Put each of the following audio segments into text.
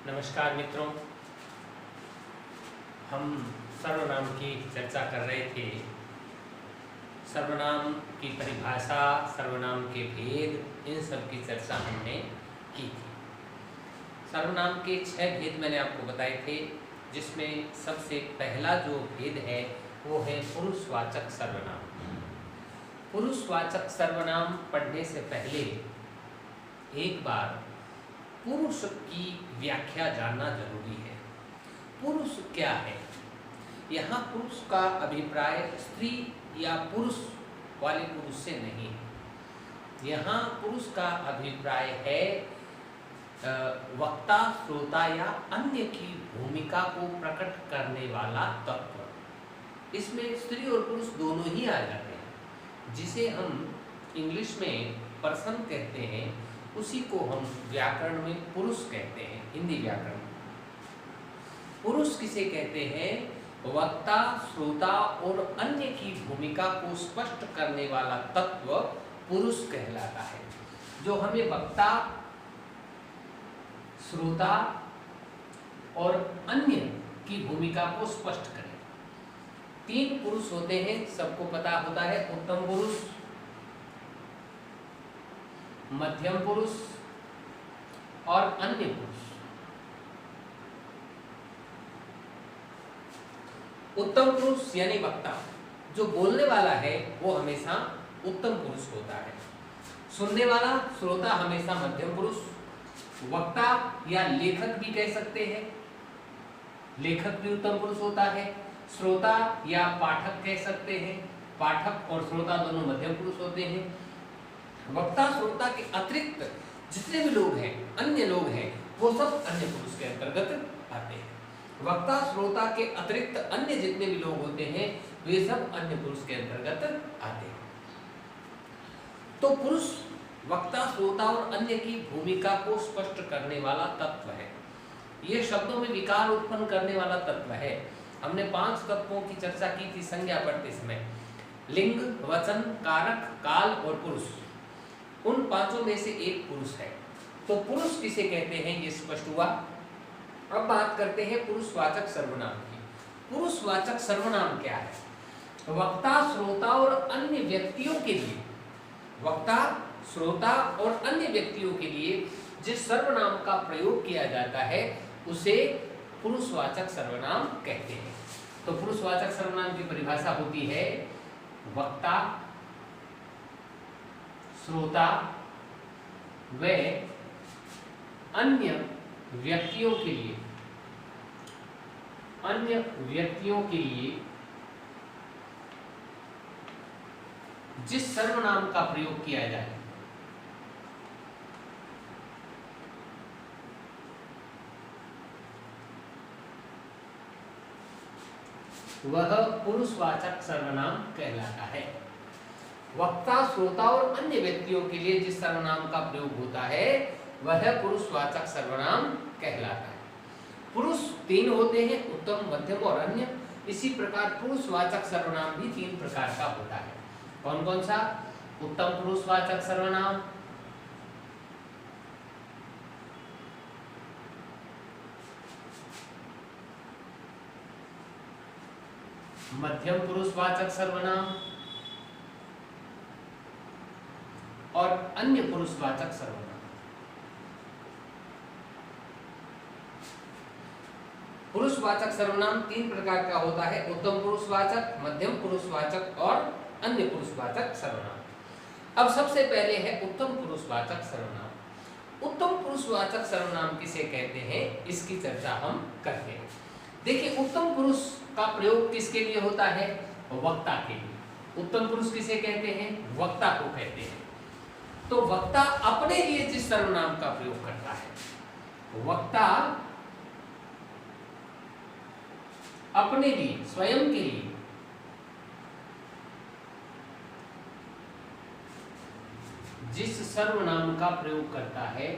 नमस्कार मित्रों, हम सर्वनाम की चर्चा कर रहे थे। सर्वनाम की परिभाषा, सर्वनाम के भेद, इन सब की चर्चा हमने की थी। सर्वनाम के 6 भेद मैंने आपको बताए थे, जिसमें सबसे पहला जो भेद है वो है पुरुषवाचक सर्वनाम। पुरुषवाचक सर्वनाम पढ़ने से पहले एक बार पुरुष की व्याख्या जानना जरूरी है। पुरुष क्या है? यहाँ पुरुष का अभिप्राय स्त्री या पुरुष वाले पुरुष से नहीं है। यहाँ पुरुष का अभिप्राय है वक्ता, श्रोता या अन्य की भूमिका को प्रकट करने वाला तत्व। इसमें स्त्री और पुरुष दोनों ही आ जाते हैं। जिसे हम इंग्लिश में पर्सन कहते हैं, उसी को हम व्याकरण में पुरुष कहते हैं। हिंदी व्याकरण पुरुष किसे कहते हैं? वक्ता, श्रोता और अन्य की भूमिका को स्पष्ट करने वाला तत्व पुरुष कहलाता है। जो हमें वक्ता, श्रोता और अन्य की भूमिका को स्पष्ट करे। 3 पुरुष होते हैं, सबको पता होता है। उत्तम पुरुष, मध्यम पुरुष और अन्य पुरुष। उत्तम पुरुष यानी वक्ता, जो बोलने वाला है वो हमेशा उत्तम पुरुष होता है। सुनने वाला, श्रोता हमेशा मध्यम पुरुष। वक्ता या लेखक भी कह सकते हैं, लेखक भी उत्तम पुरुष होता है। श्रोता या पाठक कह सकते हैं, पाठक और श्रोता दोनों मध्यम पुरुष होते हैं। वक्ता, श्रोता के अतिरिक्त जितने भी लोग हैं, अन्य लोग हैं, वो सब अन्य पुरुष के अंतर्गत आते हैं। वक्ता, श्रोता के अतिरिक्त अन्य जितने भी लोग होते हैं, वे सब अन्य पुरुष के अंतर्गत आते हैं। तो पुरुष वक्ता, श्रोता और अन्य की भूमिका को स्पष्ट करने वाला तत्व है। ये शब्दों में विकार उत्पन्न करने वाला तत्व है। हमने 5 तत्वों की चर्चा की थी संज्ञा पढ़ते समय। लिंग, वचन, कारक, काल और पुरुष। उन 5 में से एक पुरुष है। तो पुरुष किसे कहते हैं ये स्पष्ट हुआ। अब बात करते हैं पुरुषवाचक सर्वनाम की। पुरुषवाचक सर्वनाम क्या है? वक्ता, श्रोता और अन्य व्यक्तियों के लिए, वक्ता, श्रोता और अन्य व्यक्तियों के लिए जिस सर्वनाम का प्रयोग किया जाता है उसे पुरुषवाचक सर्वनाम कहते हैं। तो पुरुषवाचक सर्वनाम की परिभाषा होती है वक्ता, श्रोता व अन्य व्यक्तियों के लिए, अन्य व्यक्तियों के लिए जिस सर्वनाम का प्रयोग किया जाए वह पुरुषवाचक सर्वनाम कहलाता है। वक्ता, श्रोता और अन्य व्यक्तियों के लिए जिस सर्वनाम का प्रयोग होता है वह पुरुषवाचक सर्वनाम कहलाता है। पुरुष 3 होते हैं, उत्तम, मध्यम और अन्य। इसी प्रकार पुरुषवाचक सर्वनाम भी 3 प्रकार का होता है। कौन कौन सा? उत्तम पुरुषवाचक सर्वनाम, मध्यम पुरुषवाचक सर्वनाम और अन्य पुरुषवाचक सर्वनाम। पुरुषवाचक सर्वनाम 3 प्रकार का होता है, उत्तम पुरुषवाचक, मध्यम पुरुषवाचक और अन्य पुरुषवाचक सर्वनाम। अब सबसे पहले है उत्तम पुरुषवाचक सर्वनाम। उत्तम पुरुषवाचक सर्वनाम किसे कहते हैं, इसकी चर्चा हम करते हैं। देखिए, उत्तम पुरुष का प्रयोग किसके लिए होता है? वक्ता के लिए। उत्तम पुरुष किसे कहते हैं? वक्ता को कहते हैं। तो वक्ता अपने लिए जिस सर्वनाम का प्रयोग करता है, वक्ता अपने लिए, स्वयं के लिए जिस सर्वनाम का प्रयोग करता है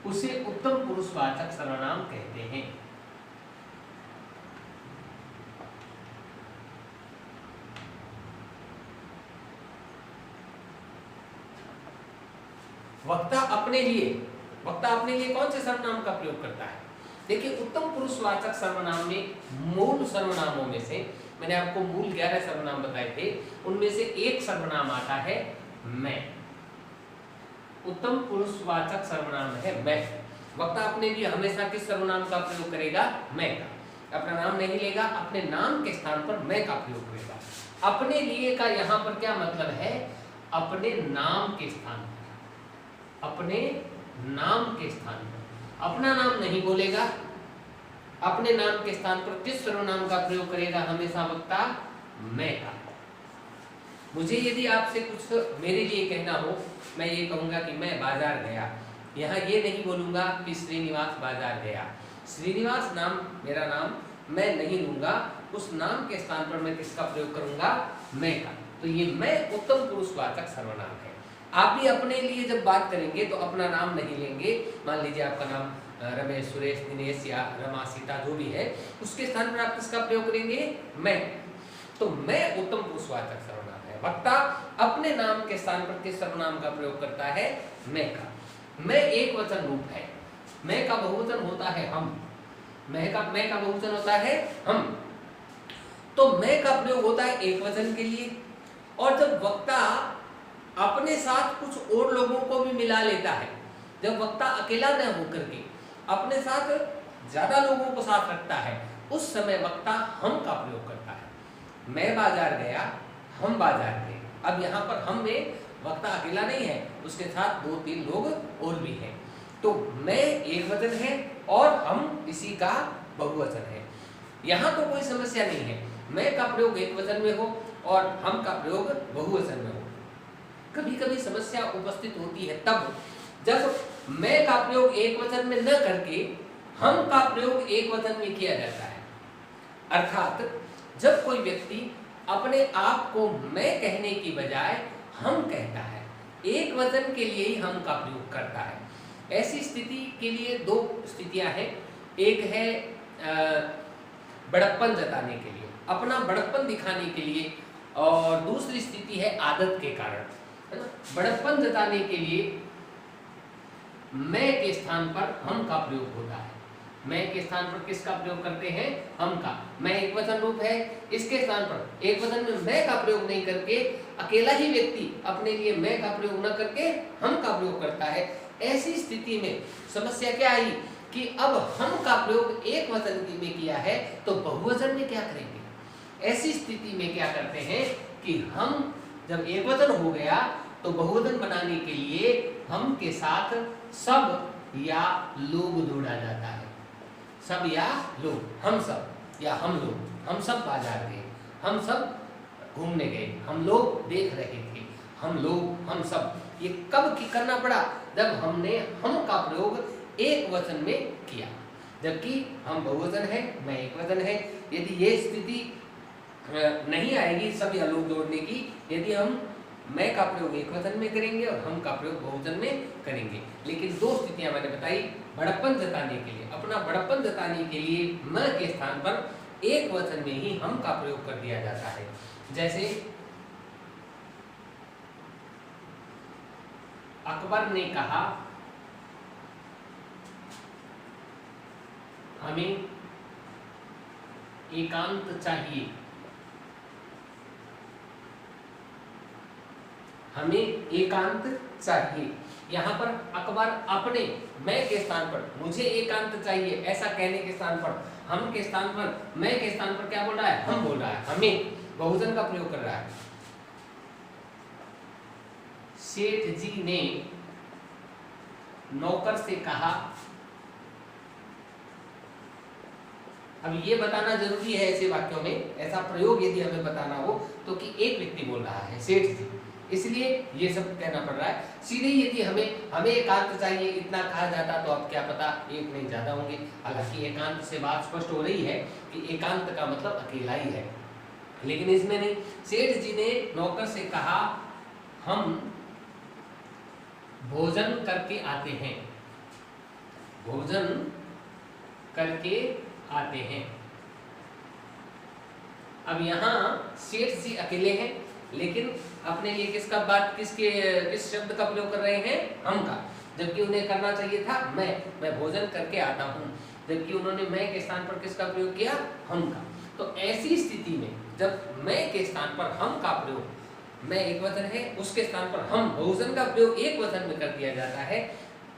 उसे उत्तम पुरुषवाचक सर्वनाम कहते हैं। वक्ता अपने लिए कौन से सर्वनाम का प्रयोग करता है? देखिए, उत्तम पुरुषवाचक सर्वनाम में मूल सर्वनामों में से मैंने आपको मूल 11 सर्वनाम बताए थे, उनमें से एक सर्वनाम आता है मैं। उत्तम पुरुषवाचक सर्वनाम है मैं। वक्ता अपने लिए हमेशा किस सर्वनाम का प्रयोग करेगा? मैं का। अपना नाम नहीं लेगा, अपने नाम के स्थान पर मैं का प्रयोग करेगा। अपने लिए का यहाँ पर क्या मतलब है? अपने नाम के स्थान पर, अपने नाम के स्थान पर अपना नाम नहीं बोलेगा। अपने नाम के स्थान पर किस सर्वनाम का प्रयोग करेगा हमेशा वक्ता? मैं का। मुझे यदि आपसे कुछ मेरे लिए कहना हो, मैं ये कहूंगा कि मैं बाजार गया। यहाँ ये नहीं बोलूंगा कि श्रीनिवास बाजार गया। श्रीनिवास नाम मेरा नाम मैं नहीं लूंगा, उस नाम के स्थान पर मैं किसका प्रयोग करूंगा? मैं का। तो ये मैं उत्तम पुरुषवाचक सर्वनाम है। आप भी अपने लिए जब बात करेंगे तो अपना नाम नहीं लेंगे। मान लीजिए आपका नाम रमेश, सुरेश, दिनेश या रमा, सीता जो भी है, उसके स्थान पर आप किसका प्रयोग करेंगे? मैं। तो मैं उत्तम पुरुषवाचक सर्वनाम है। वक्ता अपने नाम के स्थान पर किस सर्वनाम का प्रयोग करता है? मैं का। मैं एक वचन रूप है। मैं का बहुवचन होता है हम। मैं का बहुवचन होता है हम। तो मैं का प्रयोग होता है एक वचन के लिए, और जब वक्ता अपने साथ कुछ और लोगों को भी मिला लेता है, जब वक्ता अकेला न होकर के अपने साथ ज्यादा लोगों को साथ रखता है, उस समय वक्ता हम का प्रयोग करता है। मैं बाजार गया, हम बाजार गए। अब यहाँ पर हम में वक्ता अकेला नहीं है, उसके साथ 2-3 लोग और भी हैं। तो मैं एक वचन है और हम इसी का बहुवचन है। यहाँ तो कोई समस्या नहीं है, मैं का प्रयोग एक वचन में हो और हम का प्रयोग बहुवचन में हो। कभी कभी समस्या उपस्थित होती है तब जब मैं का प्रयोग एक वचन में न करके हम का प्रयोग एक वचन में किया जाता है। अर्थात जब कोई व्यक्ति अपने आप को मैं कहने की बजाय हम कहता है, एक वचन के लिए ही हम का प्रयोग करता है। ऐसी स्थिति के लिए 2 स्थितियां हैं। एक है बड़प्पन जताने के लिए, अपना बड़प्पन दिखाने के लिए, और दूसरी स्थिति है आदत के कारण, है ना। बड़प्पन जताने के लिए मैं के स्थान पर हम का प्रयोग होता है। मैं के स्थान पर किसका प्रयोग करते हैं? हम का। मैं एक वचन रूप है, इसके स्थान पर एक वचन में मैं का प्रयोग नहीं करके अकेला ही व्यक्ति अपने लिए मैं का प्रयोग न करके हम का प्रयोग करता है। ऐसी स्थिति में समस्या क्या आई कि अब हम का प्रयोग एक वचन में किया है तो बहुवचन में क्या करेंगे? ऐसी स्थिति में क्या करते हैं कि हम जब एक वचन हो गया तो बहुवचन बनाने के लिए हम के साथ सब या लोग जोड़ा जाता है। सब या लोग, हम सब या हम लोग, हम सब बाजार गए, हम सब घूमने गए, हम लोग देख रहे थे, हम लोग, हम सब। ये कब करना पड़ा? जब हमने हम का प्रयोग एक वचन में किया, जबकि हम बहुवचन है, मैं एक वचन है। यदि ये स्थिति नहीं आएगी सब या लोग जोड़ने की, यदि हम मैं का प्रयोग एक वचन में करेंगे और हम का प्रयोग बहुवचन में करेंगे। लेकिन 2 स्थितियां मैंने बताई। बड़प्पन जताने के लिए, अपना बड़प्पन जताने के लिए मैं के स्थान पर एक वचन में ही हम का प्रयोग कर दिया जाता है। जैसे अकबर ने कहा हमें एकांत चाहिए, हमें एकांत चाहिए। यहाँ पर अकबर अपने मैं के स्थान पर मुझे एकांत चाहिए ऐसा कहने के स्थान पर हम के स्थान पर मैं के स्थान पर क्या बोल रहा है? हम बोल रहा है, हमें बहुवचन का प्रयोग कर रहा है। सेठ जी ने नौकर से कहा। अब ये बताना जरूरी है ऐसे वाक्यों में, ऐसा प्रयोग यदि हमें बताना हो तो कि एक व्यक्ति बोल रहा है, सेठ जी, इसलिए ये सब कहना पड़ रहा है। सीधे यदि हमें एकांत चाहिए इतना कहा जाता तो अब क्या पता एक नहीं ज्यादा होंगे। हालांकि एकांत से बात स्पष्ट हो रही है कि एकांत का मतलब अकेला ही है, लेकिन इसमें नहीं। सेठ जी ने नौकर से कहा हम भोजन करके आते हैं, भोजन करके आते हैं। अब यहाँ सेठ जी अकेले हैं, लेकिन अपने लिए किस शब्द का प्रयोग कर रहे हैं? हम का, जबकि उन्हें करना चाहिए था मैं भोजन करके आता हूँ, जबकि उन्होंने मैं के स्थान पर किसका प्रयोग किया? हम का। तो ऐसी स्थिति में जब मैं के स्थान पर हम का प्रयोग, मैं एक वचन है, उसके स्थान पर हम बहुवचन का प्रयोग एक वचन में कर दिया जाता है,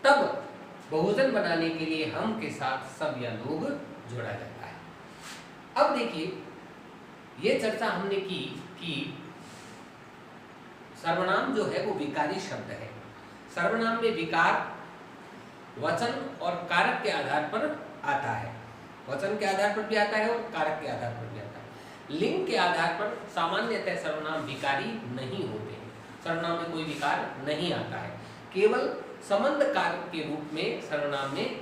तब बहुवचन बनाने के लिए हम के साथ सब या लोग जोड़ा जाता है। अब देखिए, ये चर्चा हमने की कि सर्वनाम जो है वो विकारी शब्द है। सर्वनाम में विकार वचन और कारक के आधार पर आता है, वचन के आधार पर भी आता है और कारक के आधार पर भी आता है। लिंग के आधार पर सामान्यतः सर्वनाम विकारी नहीं होते हैं, सर्वनाम में कोई विकार नहीं आता है, केवल संबंध कारक के रूप में सर्वनाम में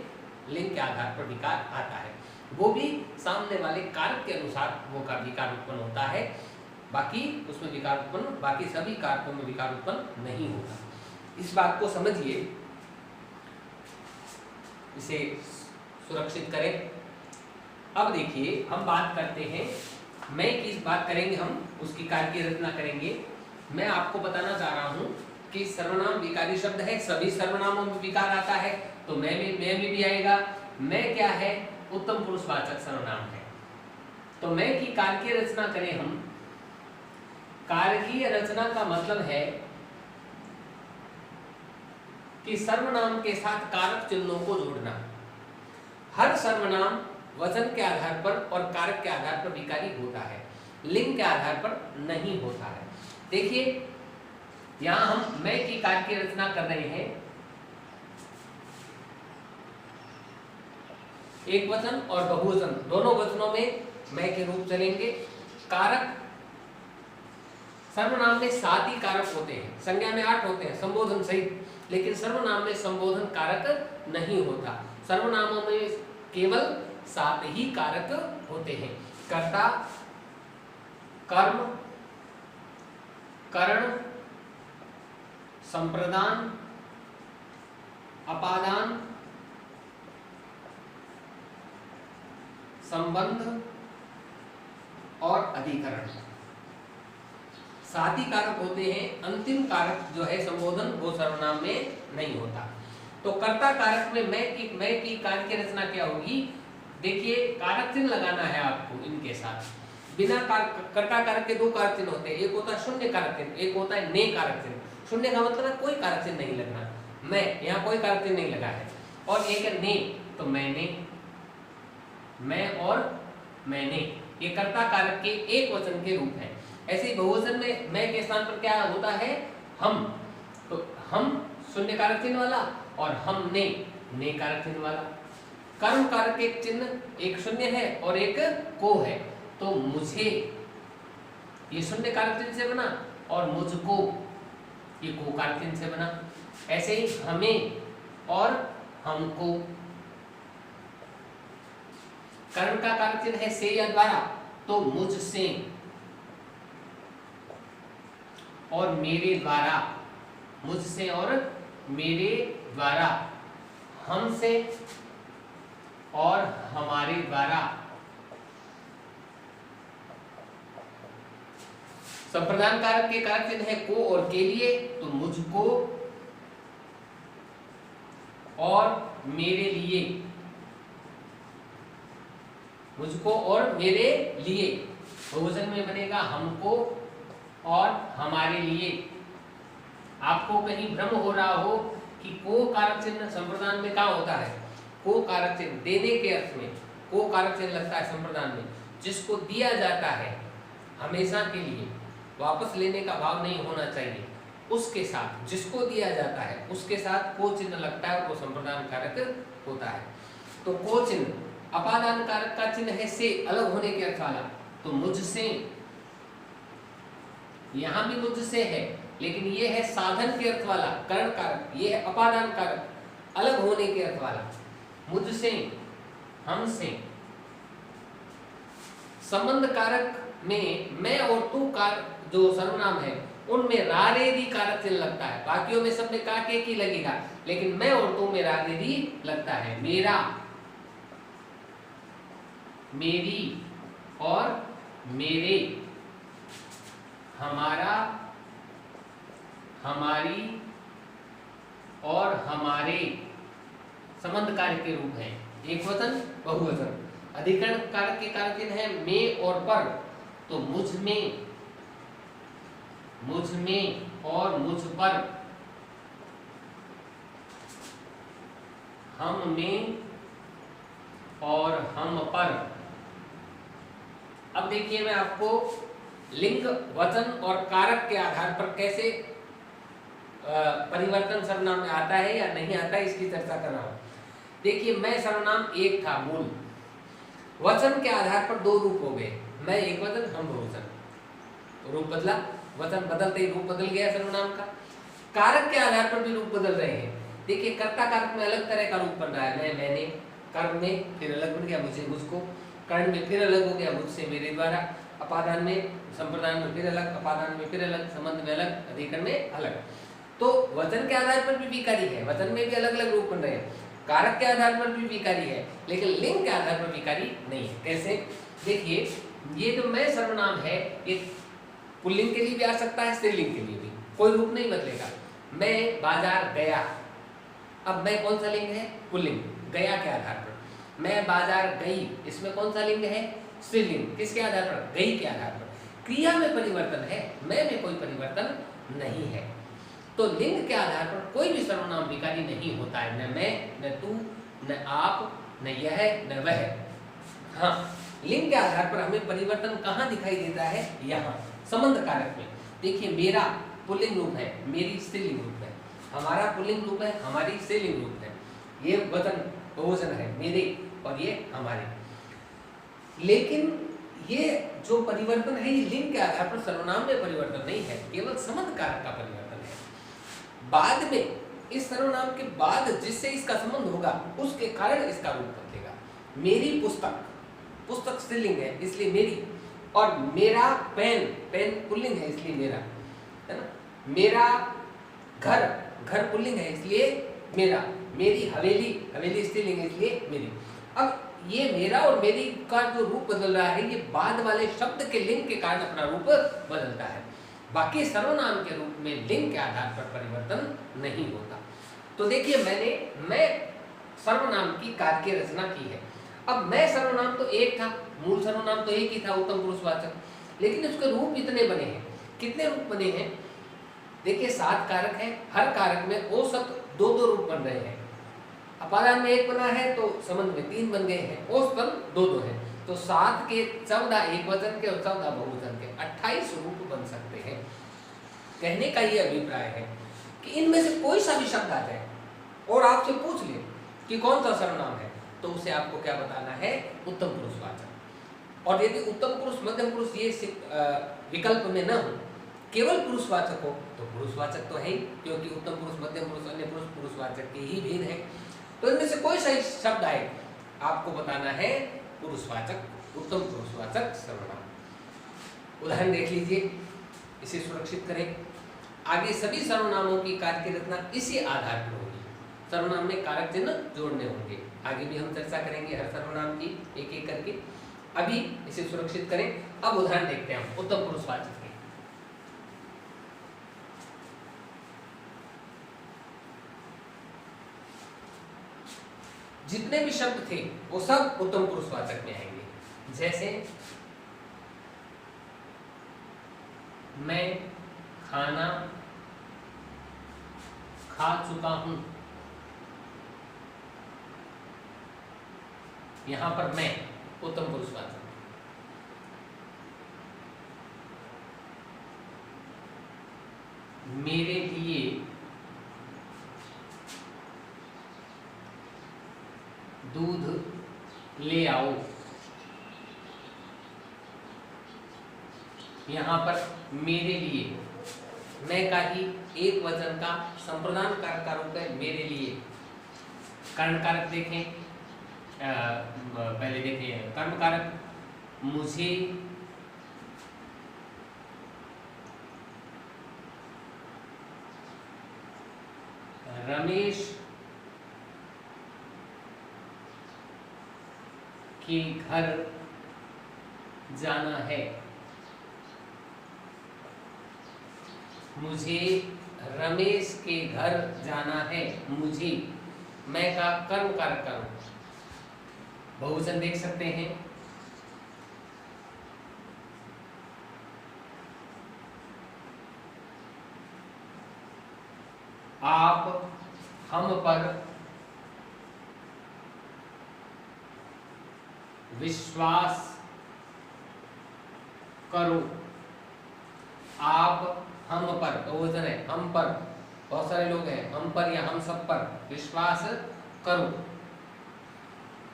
लिंग के आधार पर विकार आता है, वो भी सामने वाले कारक के अनुसार वो का विकार उत्पन्न होता है, बाकी उसमें विकार उत्पन्न, बाकी सभी कारकों में विकार उत्पन्न नहीं होता। इस बात को समझिए, इसे सुरक्षित करें। अब देखिए, हम बात करते हैं, मैं किस बात करेंगे, हम उसकी कार्य की रचना करेंगे। मैं आपको बताना चाह रहा हूं कि सर्वनाम विकारी शब्द है, सभी सर्वनामों में विकार आता है, तो मैं में भी आएगा। मैं क्या है? उत्तम पुरुषवाचक सर्वनाम है। तो मैं की कारकीय रचना करें हम। कारकीय रचना का मतलब है कि सर्वनाम के साथ कारक चिन्हों को जोड़ना। हर सर्वनाम वचन के आधार पर और कारक के आधार पर विकारी होता है, लिंग के आधार पर नहीं होता है। देखिए, यहां हम मैं की कारकीय रचना कर रहे हैं। एक वचन और बहुवचन दोनों वचनों में मैं के रूप चलेंगे। कारक, सर्वनाम में 7 ही कारक होते हैं, संज्ञा में 8 होते हैं संबोधन सहित, लेकिन सर्वनाम में संबोधन कारक नहीं होता। सर्वनामों में केवल 7 ही कारक होते हैं। कर्ता, कर्म, करण, संप्रदान, अपादान, संबंध और अधिकरण। 7 ही कारक होते हैं। अंतिम कारक जो है संबोधन, वो सर्वनाम में नहीं होता। तो कर्ता कारक में मैं की कारक की रचना क्या होगी? देखिए, कारक चिन्ह लगाना है आपको इनके साथ। बिना कर्ता कारक के 2 कारक चिन्ह होते हैं, एक होता है शून्य कारक चिन्ह, एक होता है ने कारक चिन्ह। शून्य का मतलब है कोई कारक चिन्ह नहीं लगना, मैं यहाँ कोई कारक चिन्ह नहीं लगा है, और एक है ने, तो मैंने, मैं और मैंने, ये कर्ता कारक के एक वचन के रूप है। ऐसे ही बहुवचन में मैं के स्थान पर क्या होता है? हम। तो हम शून्य कारक चिन्ह वाला और हमने ने कारक चिन्ह वाला। कर्म कारक एक चिन्ह, एक शून्य है और एक को है, तो मुझे ये शून्य कारक चिन्ह से बना और मुझको ये को कारक चिन्ह से बना। ऐसे ही हमें और हमको। कर्म का कारक चिन्ह है से या द्वारा, तो मुझसे और मेरे द्वारा, मुझसे और मेरे द्वारा, हमसे और हमारे द्वारा। संप्रदान कारक के कारक चिन्ह है को और के लिए, तो मुझको और मेरे लिए, मुझको और मेरे लिए। बहुवचन में बनेगा हमको और हमारे लिए। आपको कहीं भ्रम हो रहा हो कि को कारक चिन्ह संप्रदान में क्या होता है? को कारक चिन्ह देने के अर्थ में को कारक चिन्ह लगता है संप्रदान में। जिसको दिया जाता है हमेशा के लिए, वापस लेने का भाव नहीं होना चाहिए, उसके साथ, जिसको दिया जाता है उसके साथ को चिन्ह लगता है, वो संप्रदान कारक होता है। तो को चिन्ह अपादान कारक का चिन्ह है से, अलग होने के अर्थ वाला, तो मुझसे, यहां भी मुझसे है, लेकिन ये है साधन के अर्थ वाला करण कारक, ये है अपादान कारक, अलग होने के अर्थ वाला। मुझसे, हमसे। संबंध कारक में मैं और तू कार जो सर्वनाम है उनमें रारेदी कारक चिन्ह लगता है, बाकियों में सब में का के की लगेगा, लेकिन मैं और तू में रारेदी लगता है। मेरा, मेरी और मेरे। हमारा, हमारी और हमारे संबंध कारक के रूप हैं। एक वचन बहुवचन। अधिकरण कारक के कारक चिन्ह है में और पर, तो मुझ में और मुझ पर, हम में और हम पर। अब देखिए मैं आपको लिंग, वचन और कारक के आधार पर कैसे परिवर्तन सर्वनाम में आता है या नहीं आता है इसकी चर्चा कर रहा हूं। देखिए मैं सर्वनाम एक था मूल, वचन के आधार पर दो रूप हो गए, मैं एक वचन हम बहुवचन, रूप बदला, वचन बदलते ही रूप बदल गया सर्वनाम का। कारक के आधार पर भी रूप बदल रहे हैं। देखिए कर्ता कारक में अलग तरह का रूप बन रहा है, मैं मैंने, कर्म में फिर अलग बन गया मुझे मुझको, कर्ण में फिर अलग हो गया मुझसे मेरे द्वारा, अपादान में, संप्रदान में फिर अलग, अपादान में फिर अलग, संबंध में अलग, अधिकरण में अलग। तो वचन के आधार पर भी विकारी है, वचन में भी अलग अलग रूप बन रहे हैं, कारक के आधार पर भी विकारी है, लेकिन लिंग के आधार पर विकारी नहीं है। कैसे? देखिए ये जो मैं सर्वनाम है ये पुल्लिंग के लिए भी आ सकता है, स्त्रीलिंग के लिए भी, कोई रूप नहीं बदलेगा। मैं बाजार गया, अब मैं कौन सा लिंग है? पुल्लिंग, गया के आधार पर। मैं बाजार गई, इसमें कौन सा लिंग है? स्त्रीलिंग, किसके आधार पर? गई के आधार पर। क्रिया में परिवर्तन है, मैं में कोई परिवर्तन नहीं है। तो लिंग के आधार पर कोई भी सर्वनाम विकारी नहीं होता है, न मैं, न तू, न आप, न यह, न वह। हाँ, लिंग के आधार पर हमें परिवर्तन कहाँ दिखाई देता है? यहाँ संबंध कारक में। देखिए मेरा पुल्लिंग रूप है, मेरी स्त्रीलिंग रूप है, हमारा पुल्लिंग रूप है, हमारी स्त्रीलिंग रूप है, ये वचन बहुवचन है, मेरे और ये हमारे। लेकिन ये जो परिवर्तन है ये लिंग के आधार पर सर्वनाम में परिवर्तन नहीं है, केवल संबंध कारक का परिवर्तन है। बाद में इस सर्वनाम के बाद जिससे इसका संबंध होगा उसके कारण इसका रूप बदलेगा। मेरी पुस्तक, पुस्तक स्त्रीलिंग है इसलिए मेरी, और मेरा पेन, पेन पुल्लिंग है इसलिए मेरा, है ना। मेरा घर, घर पुल्लिंग है इसलिए मेरा। मेरी हवेली, हवेली स्त्रीलिंग है इसलिए मेरी। अब ये मेरा और मेरी का जो रूप बदल रहा है ये बाद वाले शब्द के लिंग के कारण अपना रूप बदलता है। बाकी सर्वनाम के रूप में लिंग के आधार पर परिवर्तन नहीं होता। तो देखिए मैं सर्वनाम की कार्य रचना की है। अब मैं सर्वनाम तो एक था, मूल सर्वनाम तो एक ही था, उत्तम पुरुषवाचक, लेकिन उसके रूप इतने बने हैं। कितने रूप बने हैं? देखिए 7 कारक हैं, हर कारक में औसत 2-2 रूप बन रहे हैं। अपादान में 1 बना है तो संबंध में 3 बन गए हैं, औसतन 2-2 है। तो 7 के 14 एक वचन के और 14 बहुवचन के 28 रूप बन सकते हैं। कहने का ये अभिप्राय है कि इनमें से कोई सा भी शब्द आ जाए और आपसे पूछ ले कि कौन सा सर्वनाम है, तो उसे आपको क्या बताना है? उत्तम पुरुषवाचक। और यदि उत्तम पुरुष, मध्यम पुरुष ये विकल्प में न हो, केवल पुरुषवाचक हो तो पुरुषवाचक तो है ही, क्योंकि उत्तम पुरुष, मध्यम पुरुष, अन्य पुरुष, पुरुषवाचक के ही भेद है। तो इनमें से कोई सा शब्द आए आपको बताना है पुरुषवाचक, उत्तम पुरुषवाचक सर्वनाम। उदाहरण देख लीजिए, इसे सुरक्षित करें। आगे सभी सर्वनामों की कार्य रचना इसी आधार पर होगी। सर्वनाम में कारक चिन्ह जोड़ने होंगे। आगे भी हम चर्चा करेंगे हर सर्वनाम की एक एक करके। अभी इसे सुरक्षित करें। अब उदाहरण देखते हैं हम उत्तम पुरुषवाचक के। जितने भी शब्द थे वो सब उत्तम पुरुषवाचक में आएंगे। जैसे मैं खाना खा चुका हूं, यहां पर मैं उत्तम पुरुषवाचक। मेरे लिए दूध ले आओ, यहां पर मेरे लिए, मैं का ही एक वचन का संप्रदान कारक का रूप है मेरे लिए। कर्ण कारक देखें, पहले देखें कर्म कारक, मुझे रमेश के घर जाना है। मुझे रमेश के घर जाना है। मुझे, मैं का कर्म कारक का रूप। बहुवचन देख सकते हैं। आप हम पर विश्वास करो। आप हम पर, बहुवचन है, हम पर, बहुत सारे लोग हैं, हम पर या हम सब पर विश्वास करो,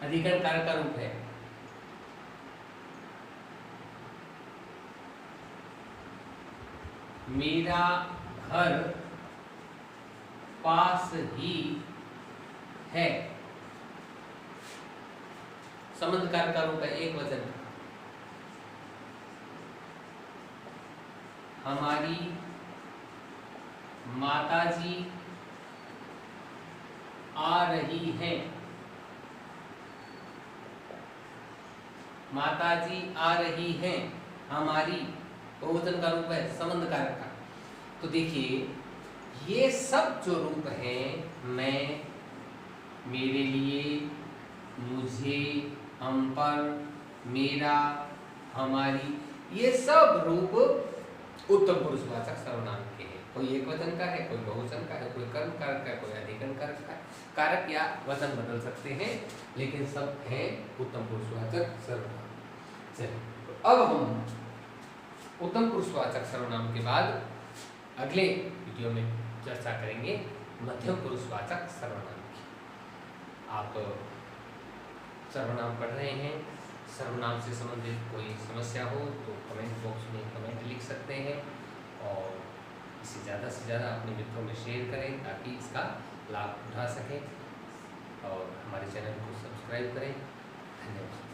अधिकरण कारक का रूप है। मेरा घर पास ही है, संबंध कारक का रूप है, एक वचन। हमारी माताजी आ रही हैं। माताजी आ रही हैं, हमारी, बहुवचन का रूप है, संबंध कारक का। तो देखिए ये सब जो रूप हैं, मैं, मेरे लिए, मुझे, हम पर, मेरा, हमारी, ये सब रूप उत्तम पुरुषवाचक सर्वनाम के हैं। कोई एक वचन का है, कोई बहुवचन का है, कोई कर्म कारक का है, कोई अधिकरण कारक का है। कारक या वचन बदल सकते हैं, लेकिन सब हैं उत्तम पुरुषवाचक सर्वनाम। चलिए, अब हम उत्तम पुरुषवाचक सर्वनाम के बाद अगले वीडियो में चर्चा करेंगे मध्यम पुरुषवाचक सर्वनाम की। आप सर्वनाम पढ़ रहे हैं, सर्वनाम से संबंधित कोई समस्या हो तो कमेंट बॉक्स में कमेंट लिख सकते हैं, और इसे ज़्यादा से ज़्यादा अपने मित्रों में शेयर करें ताकि इसका लाभ उठा सकें, और हमारे चैनल को सब्सक्राइब करें। धन्यवाद।